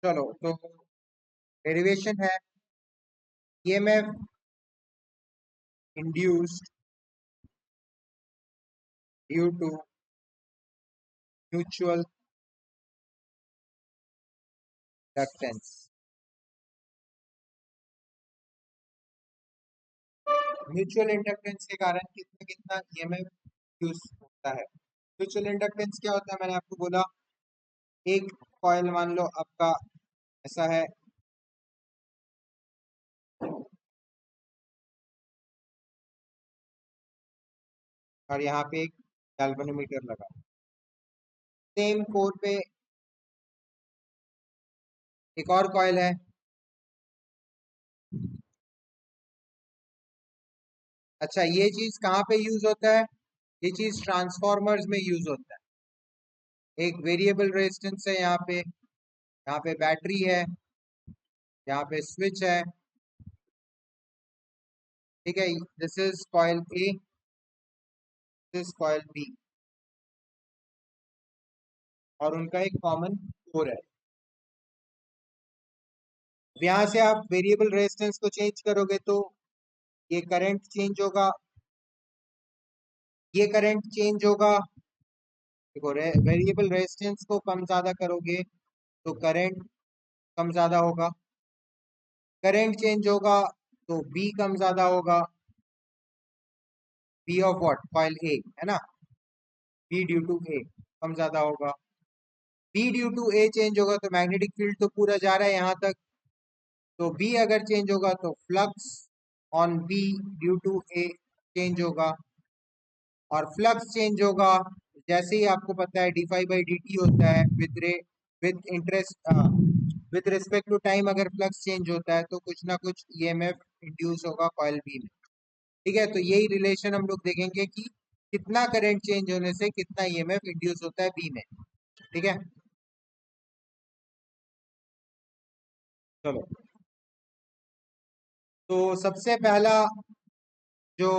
चलो तो डेरिवेशन है EMF induced due to mutual inductance. Mutual inductance के कारण कितना कितना ईएमएफ इंड्यूस होता है। म्यूचुअल इंडक्टेंस क्या होता है, मैंने आपको बोला एक कॉइल मान लो आपका ऐसा है, और यहाँ पे एक गैल्वेनोमीटर लगा, सेम कोर पे एक और कॉइल है। अच्छा, ये चीज कहाँ पे यूज होता है? ये चीज ट्रांसफॉर्मर्स में यूज होता है। एक वेरिएबल रेजिस्टेंस है यहाँ पे बैटरी है, यहाँ पे स्विच है। ठीक है, this is coil A, this coil B, और उनका एक कॉमन कोर है। यहाँ से आप वेरिएबल रेजिस्टेंस को चेंज करोगे तो ये करंट चेंज होगा, ये करंट चेंज होगा। देखो, वेरिएबल रेजिस्टेंस को कम ज्यादा करोगे तो करंट कम ज्यादा होगा, करंट चेंज होगा तो बी कम ज्यादा होगा। B of what? Coil A है ना, बी ड्यू टू ए कम ज्यादा होगा। B due to A change होगा तो मैग्नेटिक फील्ड तो पूरा जा रहा है यहाँ तक, तो बी अगर चेंज होगा तो flux on B due to A change होगा, और फ्लक्स चेंज होगा जैसे ही आपको पता है D phi by D T होता है with interest with respect to time. अगर फ्लक्स चेंज होता है तो कुछ ना कुछ ईएमएफ इंड्यूस होगा कॉइल बी में। ठीक है, तो यही रिलेशन हम लोग देखेंगे कि कितना करंट चेंज होने से कितना ईएमएफ इंड्यूस होता है बी में। ठीक है, चलो तो सबसे पहला जो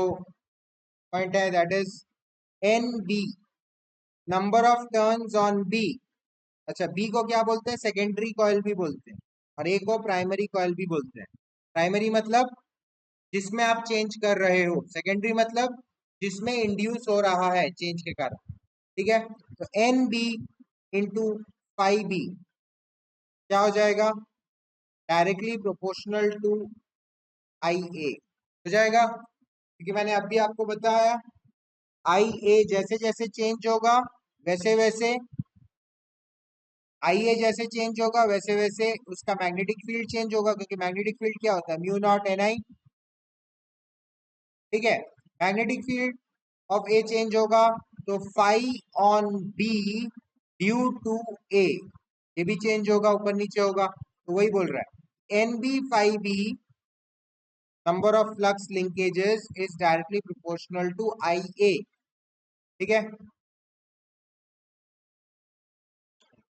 पॉइंट है that is N B, number of turns on B. अच्छा, बी को क्या बोलते हैं? सेकेंडरी कॉइल भी बोलते हैं, और ए को प्राइमरी कॉइल भी बोलते हैं। प्राइमरी मतलब जिसमें आप चेंज कर रहे हो, सेकेंडरी मतलब जिसमें इंड्यूस हो रहा है चेंज के कारण। ठीक है, तो N B into five B क्या हो जाएगा? Directly proportional to I A हो जाएगा, क्योंकि मैंने अभी आपको बताया आई ए जैसे जैसे चेंज होगा वैसे वैसे, आई ए जैसे चेंज होगा वैसे वैसे उसका मैग्नेटिक फील्ड चेंज होगा, क्योंकि मैग्नेटिक फील्ड क्या होता है? Mu naught N I. ठीक है, magnetic field of A change होगा तो phi on B due to A, ये भी चेंज होगा, ऊपर नीचे होगा। तो वही बोल रहा है N B five B number of flux linkages is directly proportional to I A. ठीक है,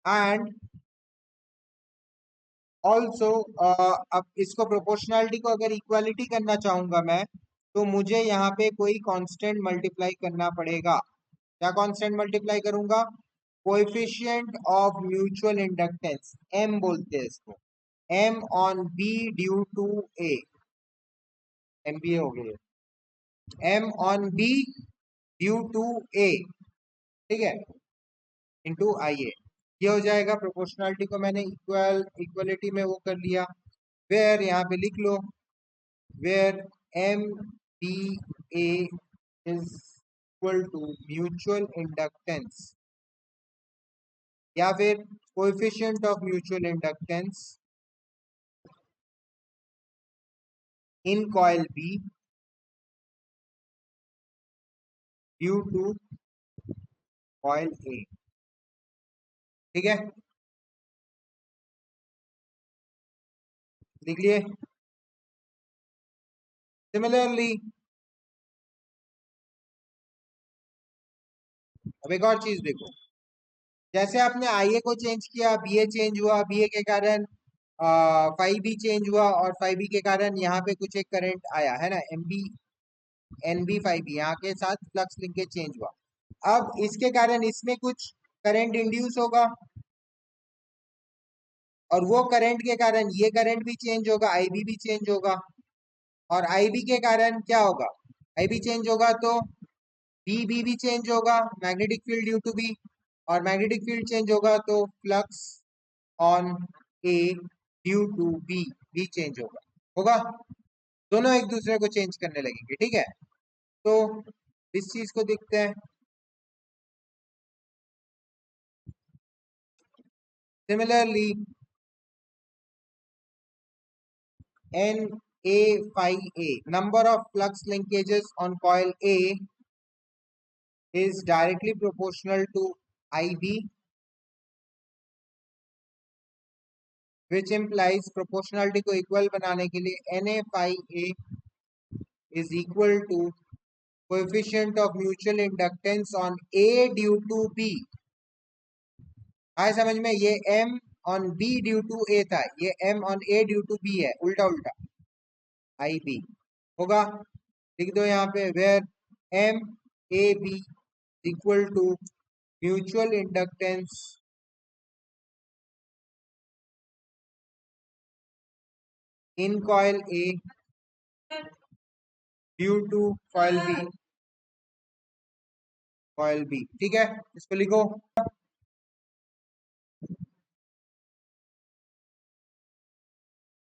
एंड ऑल्सो अब इसको प्रोपोर्शनलिटी को अगर इक्वालिटी करना चाहूंगा मैं, तो मुझे यहाँ पे कोई कांस्टेंट मल्टीप्लाई करना पड़ेगा। क्या कांस्टेंट मल्टीप्लाई करूंगा? Coefficient of mutual inductance, M बोलते हैं इसको, M on B due to A, M B A हो गया, M on B due to A. ठीक है, इंटू आई ए, ये हो जाएगा। प्रोपोर्शनलिटी को मैंने इक्वलिटी में वो कर लिया, वेयर यहाँ पे लिख लो, where M B A is equal to mutual inductance, या फिर coefficient of mutual inductance in coil B due to coil A. ठीक है, लिख लिए। सिमिलरली अब एक और चीज देखो, जैसे आपने आई ए को चेंज किया, बी ए चेंज हुआ, बी ए के कारण फाइव बी चेंज हुआ, और फाइव बी के कारण यहाँ पे कुछ एक करंट आया है ना, M B N B five B, यहाँ के साथ फ्लक्स लिंकेज चेंज हुआ। अब इसके कारण इसमें कुछ करंट इंड्यूस होगा, और वो करंट के कारण ये करंट भी चेंज होगा, आईबी भी चेंज होगा, और आईबी के कारण क्या होगा, आईबी चेंज होगा तो बी भी चेंज होगा, magnetic field due to B, और मैग्नेटिक फील्ड चेंज होगा तो flux on A due to B भी चेंज होगा, दोनों एक दूसरे को चेंज करने लगेंगे, ठीक है। तो इस चीज को देखते हैं। Similarly N A phi a, number of flux linkages on coil A is directly proportional to IB, which implies proportionality को इक्वल बनाने के लिए Na phi A is equal to coefficient of mutual inductance on A due to B। आए समझ में, ये M on B due to A था, ये M on A due to B है, उल्टा उल्टा IB होगा। लिख दो यहाँ पे where M A B equal to mutual inductance in coil A due to coil B, ठीक है, इसको लिखो।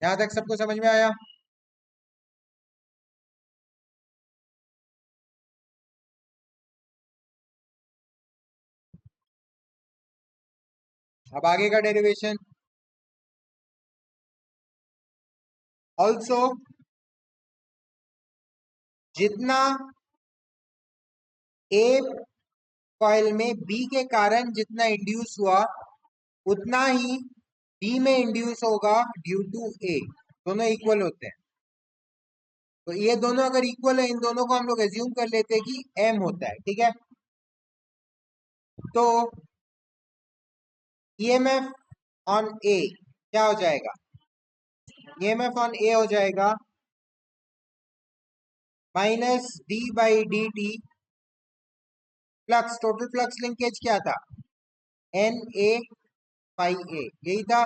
यहां तक सबको समझ में आया? अब आगे का डेरिवेशन ऑल्सो, जितना ए कॉइल में बी के कारण जितना इंड्यूस हुआ उतना ही बी में इंड्यूस होगा ड्यू टू ए, दोनों इक्वल होते हैं। तो ये दोनों अगर इक्वल है, इन दोनों को हम लोग एज्यूम कर लेते हैं कि एम होता है, ठीक है। तो ईएमएफ ऑन ए क्या हो जाएगा, ईएमएफ ऑन ए हो जाएगा minus D by D T flux, total flux linkage क्या था, एन ए फाई ए, यही था,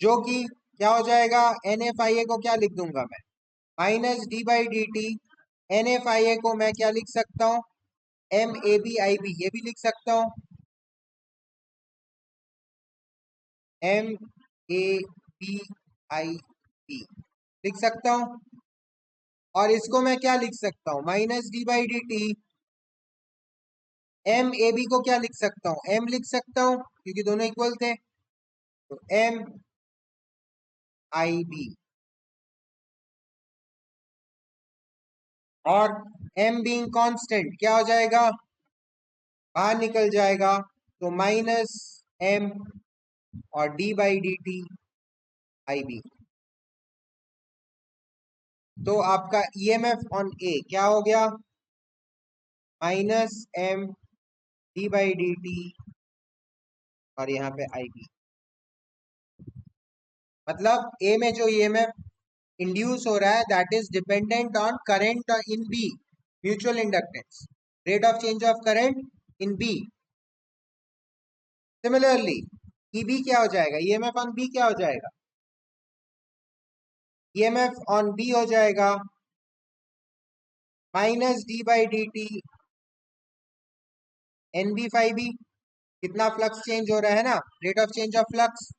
जो कि क्या हो जाएगा, एन ए फाई ए को क्या लिख दूंगा मैं, minus D by D T, N A phi A को मैं क्या लिख सकता हूँ, M A B I B, ये भी लिख सकता हूँ, M A B I B लिख सकता हूँ। और इसको मैं क्या लिख सकता हूँ, minus D by D T, M A B को क्या लिख सकता हूँ, एम लिख सकता हूँ क्योंकि दोनों इक्वल थे, तो एम आई बी, और एम बीइंग कांस्टेंट क्या हो जाएगा, बाहर निकल जाएगा, तो माइनस एम और D by D T I B. तो आपका ईएमएफ ऑन ए क्या हो गया, minus M D by D T और यहाँ पे आई बी। मतलब ए में जो ईएमएफ इंड्यूस हो रहा है that is dependent on current in B, mutual inductance, rate of change of current in B. Similarly EB क्या हो जाएगा, ईएमएफ ऑन बी क्या हो जाएगा, ईएमएफ ऑन बी हो जाएगा minus D by D T N B phi B, कितना flux change हो रहा है ना, rate of change of flux.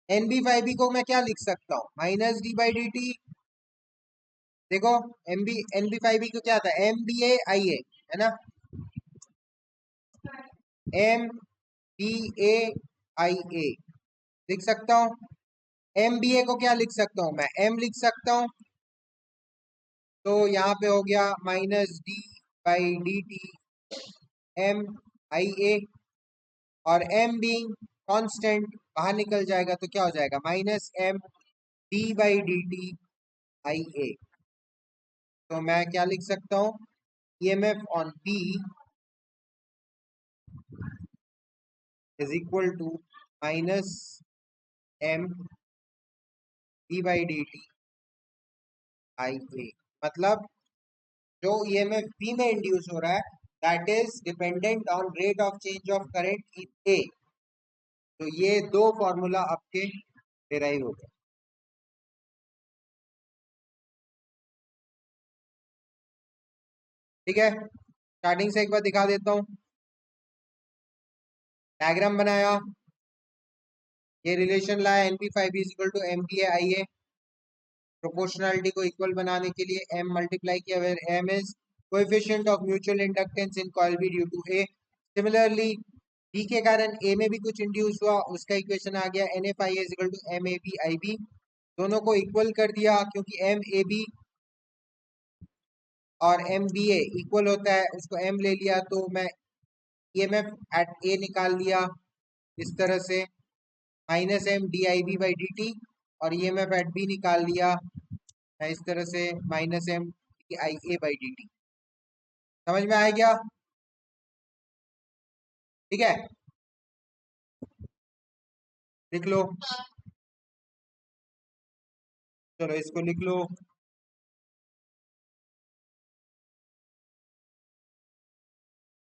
N B phi B को मैं क्या लिख सकता हूँ, minus D by D T, देखो एन बी फाई बी को क्या था, एम बी ए आई ए है ना, एम बी ए आई ए लिख सकता हूँ। एम बी ए को क्या लिख सकता हूँ मैं, एम लिख सकता हूँ, तो यहाँ पे हो गया minus D by D T M I A, और एम बीइंग कांस्टेंट बाहर निकल जाएगा तो क्या हो जाएगा, minus M D by D T I A. तो मैं क्या लिख सकता हूँ, EMF on B is equal to minus M D by D T I A. मतलब जो ईएमएफ बी में इंड्यूस हो रहा है that is dependent on rate of change of current in A, तो ये दो फॉर्मूला आपके डिराइव हो गए। ठीक है, स्टार्टिंग से एक बार दिखा देता हूँ। डायग्राम बनाया, ये रिलेशन लाया NP5 is equal to MPA। Proportionality को इक्वल बनाने के लिए M मल्टीप्लाई किया, where M is coefficient of mutual inductance in coil B due to A। Similarly B के कारण A में भी कुछ इंड्यूस हुआ, उसका इक्वेशन आ गया NFI is equal to MABIB। दोनों को इक्वल कर दिया, क्योंकि MAB और MBA इक्वल होता है, उसको M ले लिया, तो मैं EMF एट A निकाल लिया इस तरह से, minus M DIB by DT, और EMF एट B निकाल लिया मैं इस तरह से, minus M DIA by DT। समझ में आ गया? ठीक है, लिख लो, चलो इसको लिख लो।